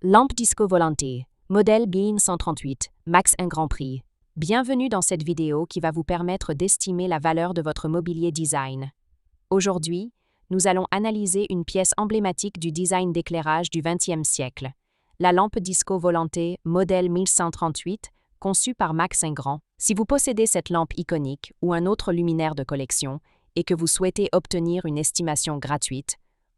Lampe Disco Volante, modèle Bean 138, Max 1 Grand Prix. Bienvenue dans cette vidéo qui va vous permettre d'estimer la valeur de votre mobilier design. Aujourd'hui, nous allons analyser une pièce emblématique du design d'éclairage du XXe siècle, la lampe Disco Volante, modèle 1138, conçue par Max 1 Grand. Si vous possédez cette lampe iconique ou un autre luminaire de collection et que vous souhaitez obtenir une estimation gratuite,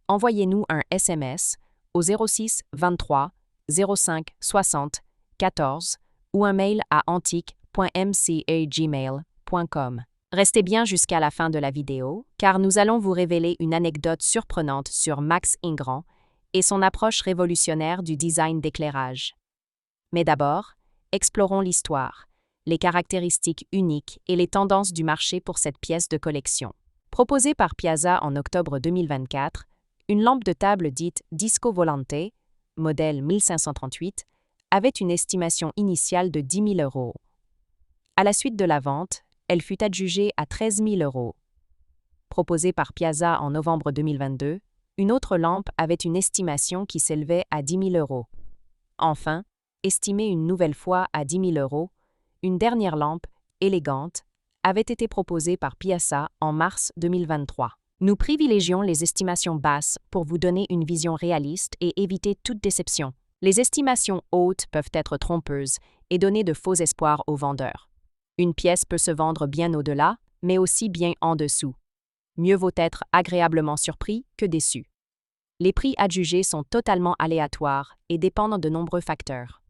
envoyez-nous un SMS au 06 23 05 60 14 ou un mail à antique.mca@gmail.com. Restez bien jusqu'à la fin de la vidéo, car nous allons vous révéler une anecdote surprenante sur Max 1 Grand et son approche révolutionnaire du design d'éclairage. Mais d'abord, explorons l'histoire, les caractéristiques uniques et les tendances du marché pour cette pièce de collection. Proposée par Piazza en octobre 2024, une lampe de table dite Disco Volante, modèle 1538, avait une estimation initiale de 10 000 €. À la suite de la vente, elle fut adjugée à 13 000 €. Proposée par Piazza en novembre 2022, une autre lampe avait une estimation qui s'élevait à 10 000 €. Enfin, estimée une nouvelle fois à 10 000 €, une dernière lampe, élégante, avait été proposée par Piazza en mars 2023. Nous privilégions les estimations basses pour vous donner une vision réaliste et éviter toute déception. Les estimations hautes peuvent être trompeuses et donner de faux espoirs aux vendeurs. Une pièce peut se vendre bien au-delà, mais aussi bien en dessous. Mieux vaut être agréablement surpris que déçu. Les prix adjugés sont totalement aléatoires et dépendent de nombreux facteurs.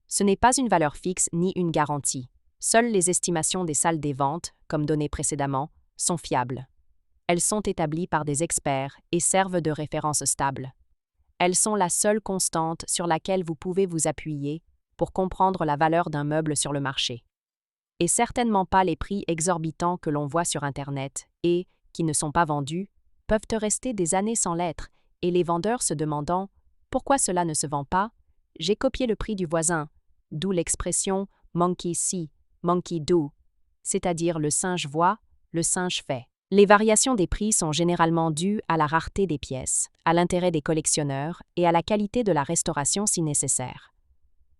Ce n'est pas une valeur fixe ni une garantie. Seules les estimations des salles des ventes, comme donné précédemment, sont fiables. Elles sont établies par des experts et servent de référence stable. Elles sont la seule constante sur laquelle vous pouvez vous appuyer pour comprendre la valeur d'un meuble sur le marché. Et certainement pas les prix exorbitants que l'on voit sur Internet et, qui ne sont pas vendus, peuvent rester des années sans l'être, et les vendeurs se demandant « Pourquoi cela ne se vend pas? J'ai copié le prix du voisin », d'où l'expression « monkey see, monkey do », c'est-à-dire le singe voit, le singe fait. Les variations des prix sont généralement dues à la rareté des pièces, à l'intérêt des collectionneurs et à la qualité de la restauration si nécessaire.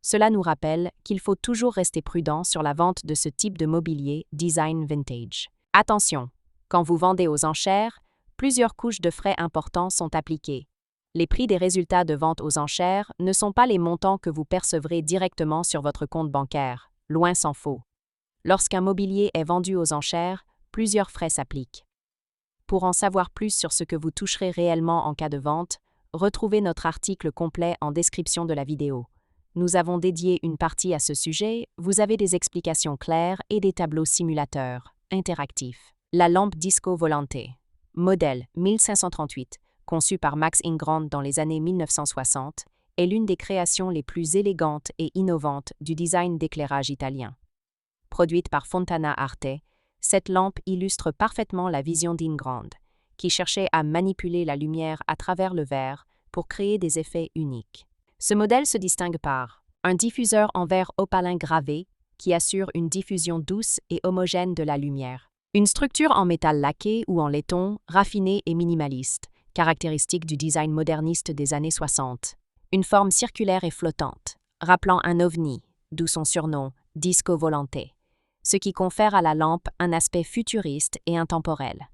Cela nous rappelle qu'il faut toujours rester prudent sur la vente de ce type de mobilier design vintage. Attention, quand vous vendez aux enchères, plusieurs couches de frais importants sont appliquées. Les prix des résultats de vente aux enchères ne sont pas les montants que vous percevrez directement sur votre compte bancaire, loin s'en faut. Lorsqu'un mobilier est vendu aux enchères, plusieurs frais s'appliquent. Pour en savoir plus sur ce que vous toucherez réellement en cas de vente, retrouvez notre article complet en description de la vidéo. Nous avons dédié une partie à ce sujet, vous avez des explications claires et des tableaux simulateurs, interactifs. La lampe Disco Volante, modèle 1538, conçue par Max 1 Grand dans les années 1960, est l'une des créations les plus élégantes et innovantes du design d'éclairage italien. Produite par Fontana Arte, cette lampe illustre parfaitement la vision d'In Grand, qui cherchait à manipuler la lumière à travers le verre pour créer des effets uniques. Ce modèle se distingue par un diffuseur en verre opalin gravé qui assure une diffusion douce et homogène de la lumière, une structure en métal laqué ou en laiton raffinée et minimaliste, caractéristique du design moderniste des années 60, une forme circulaire et flottante, rappelant un ovni, d'où son surnom Disco Volante, ce qui confère à la lampe un aspect futuriste et intemporel.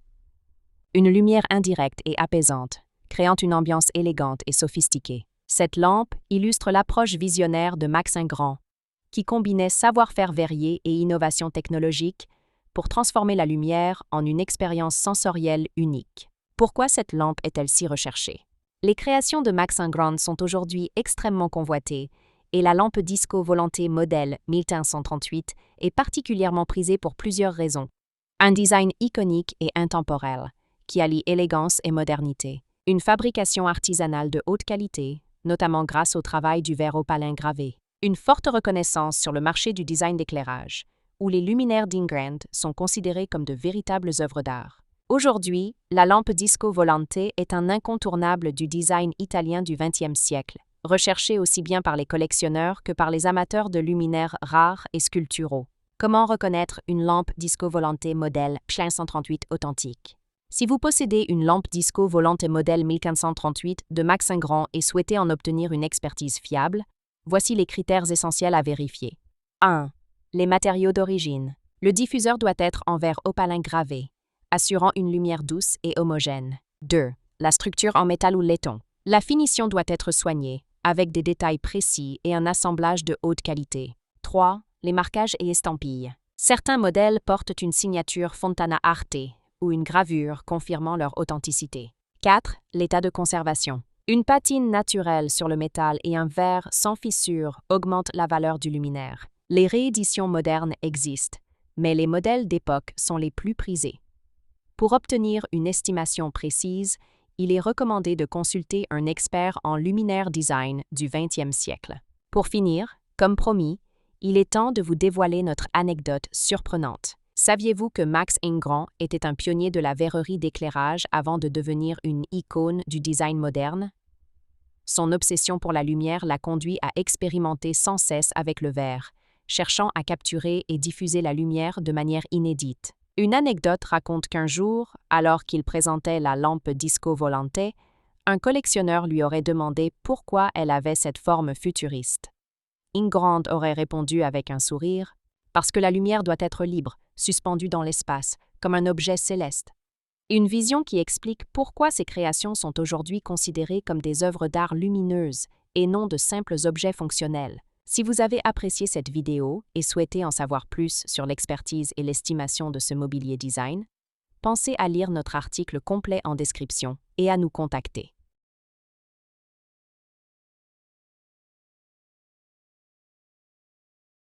Une lumière indirecte et apaisante, créant une ambiance élégante et sophistiquée. Cette lampe illustre l'approche visionnaire de Max 1 Grand, qui combinait savoir-faire verrier et innovation technologique pour transformer la lumière en une expérience sensorielle unique. Pourquoi cette lampe est-elle si recherchée? Les créations de Max 1 Grand sont aujourd'hui extrêmement convoitées, et la lampe Disco Volante modèle 1538 est particulièrement prisée pour plusieurs raisons. Un design iconique et intemporel, qui allie élégance et modernité. Une fabrication artisanale de haute qualité, notamment grâce au travail du verre opalin gravé. Une forte reconnaissance sur le marché du design d'éclairage, où les luminaires d'In Grand sont considérés comme de véritables œuvres d'art. Aujourd'hui, la lampe Disco Volante est un incontournable du design italien du XXe siècle, recherché aussi bien par les collectionneurs que par les amateurs de luminaires rares et sculpturaux. Comment reconnaître une lampe Disco Volante modèle 1538 authentique? Si vous possédez une lampe disco volante modèle 1538 de Max Ingrand et souhaitez en obtenir une expertise fiable, voici les critères essentiels à vérifier. 1. Les matériaux d'origine. Le diffuseur doit être en verre opalin gravé, assurant une lumière douce et homogène. 2. La structure en métal ou laiton. La finition doit être soignée, avec des détails précis et un assemblage de haute qualité. 3. Les marquages et estampilles. Certains modèles portent une signature Fontana Arte ou une gravure confirmant leur authenticité. 4. L'état de conservation. Une patine naturelle sur le métal et un verre sans fissure augmentent la valeur du luminaire. Les rééditions modernes existent, mais les modèles d'époque sont les plus prisés. Pour obtenir une estimation précise, il est recommandé de consulter un expert en luminaire design du 20e siècle. Pour finir, comme promis, il est temps de vous dévoiler notre anecdote surprenante. Saviez-vous que Max Ingrand était un pionnier de la verrerie d'éclairage avant de devenir une icône du design moderne? Son obsession pour la lumière l'a conduit à expérimenter sans cesse avec le verre, cherchant à capturer et diffuser la lumière de manière inédite. Une anecdote raconte qu'un jour, alors qu'il présentait la lampe disco volante, un collectionneur lui aurait demandé pourquoi elle avait cette forme futuriste. Ingrand aurait répondu avec un sourire « Parce que la lumière doit être libre, suspendue dans l'espace, comme un objet céleste ». Une vision qui explique pourquoi ces créations sont aujourd'hui considérées comme des œuvres d'art lumineuses et non de simples objets fonctionnels. Si vous avez apprécié cette vidéo et souhaitez en savoir plus sur l'expertise et l'estimation de ce mobilier design, pensez à lire notre article complet en description et à nous contacter.